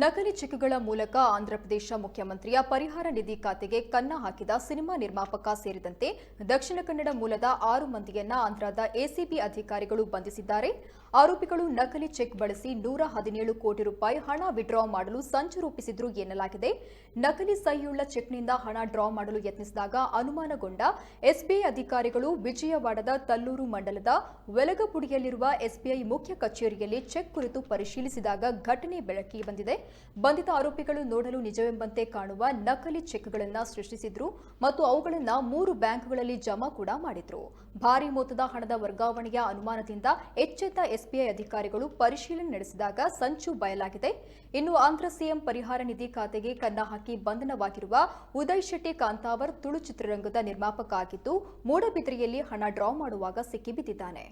ನಕಲಿ ಚೆಕ್ಗಳ ಮೂಲಕ ಆಂಧ್ರಪ್ರದೇಶ ಮುಖ್ಯಮಂತ್ರಿಯ ಪರಿಹಾರ ನಿಧಿ ಖಾತೆಗೆ ಕನ್ನ ಹಾಕಿದ ಸಿನಿಮಾ ನಿರ್ಮಾಪಕ ಸೇರಿದಂತೆ ದಕ್ಷಿಣ ಕನ್ನಡ ಮೂಲದ 6 ಮಂದಿಯನ್ನ ಆಂಧ್ರದ ಎಸಿಬಿ ಅಧಿಕಾರಿಗಳು ಬಂಧಿಸಿದ್ದಾರೆ. ಆರೋಪಿಗಳು ನಕಲಿ ಚೆಕ್ ಬಳಸಿ 117 ಕೋಟಿ ರೂಪಾಯಿ ಹಣ ವಿಡ್ರಾ ಮಾಡಲು ಸಂಚು ರೂಪಿಸಿದ್ರು ಎನ್ನಲಾಗಿದೆ. ನಕಲಿ ಸಹಿಯುಳ್ಳ ಚೆಕ್ನಿಂದ ಹಣ ಡ್ರಾ ಮಾಡಲು ಯತ್ನಿಸಿದಾಗ ಅನುಮಾನಗೊಂಡ ಎಸ್ಬಿಐ ಅಧಿಕಾರಿಗಳು ವಿಜಯವಾಡದ ತಲ್ಲೂರು ಮಂಡಲದ ವೆಲಗಪುಡಿಯಲ್ಲಿರುವ ಎಸ್ಬಿಐ ಮುಖ್ಯ ಕಚೇರಿಯಲ್ಲಿ ಚೆಕ್ ಕುರಿತು ಪರಿಶೀಲಿಸಿದಾಗ ಘಟನೆ ಬೆಳಕಿಗೆ ಬಂದಿದೆ. ಬಂಧಿತ ಆರೋಪಿಗಳು ನೋಡಲು ನಿಜವೆಂಬಂತೆ ಕಾಣುವ ನಕಲಿ ಚೆಕ್ಗಳನ್ನು ಸೃಷ್ಟಿಸಿದ್ರು ಮತ್ತು ಅವುಗಳನ್ನು 3 ಬ್ಯಾಂಕ್ಗಳಲ್ಲಿ ಜಮಾ ಕೂಡ ಮಾಡಿದ್ರು. ಭಾರಿ ಮೊತ್ತದ ಹಣದ ವರ್ಗಾವಣೆಯ ಅನುಮಾನದಿಂದ ಎಚ್ಚೆತ್ತ ಎಸ್ಬಿಐ ಅಧಿಕಾರಿಗಳು ಪರಿಶೀಲನೆ ನಡೆಸಿದಾಗ ಸಂಚು ಬಯಲಾಗಿದೆ. ಇನ್ನು ಆಂಧ್ರ ಸಿಎಂ ಪರಿಹಾರ ನಿಧಿ ಖಾತೆಗೆ ಕನ್ನ ಹಾಕಿ ಬಂಧನವಾಗಿರುವ ಉದಯ್ ಶೆಟ್ಟಿ ಕಾಂತಾವರ್ ತುಳು ಚಿತ್ರರಂಗದ ನಿರ್ಮಾಪಕ ಆಗಿದ್ದು ಮೂಡಬಿದ್ರೆಯಲ್ಲಿ ಹಣ ಡ್ರಾ ಮಾಡುವಾಗ ಸಿಕ್ಕಿಬಿದ್ದಿದ್ದಾನೆ.